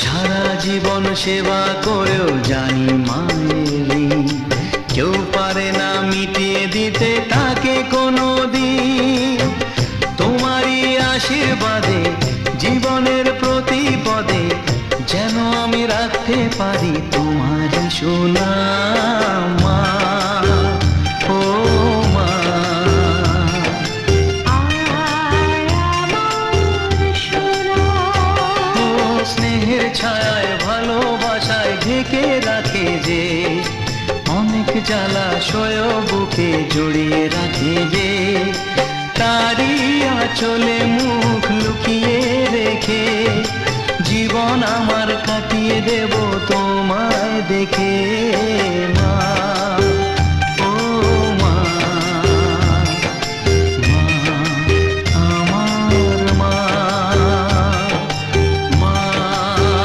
সারা জীবন সেবা করেও জানি মায়ের ঋণ কেউ পারে না মিটিয়ে দিতে তাকে কোনো দিন। তোমারই আশীর্বাদে জীবনের প্রতি পদে যেন আমি রাখতে পারি তোমারই সুনাম মা, ও মা। ও স্নেহের ছায়ায় ভালোবাসায় ঢেকে রাখে যে, অনেক জ্বালাশয় বুকে জড়িয়ে রাখে যে, তারই আঁচলে মুখ লুকিয়ে রেখে জীবন আমার কাটিয়ে দেব তোমায় দেখে মা।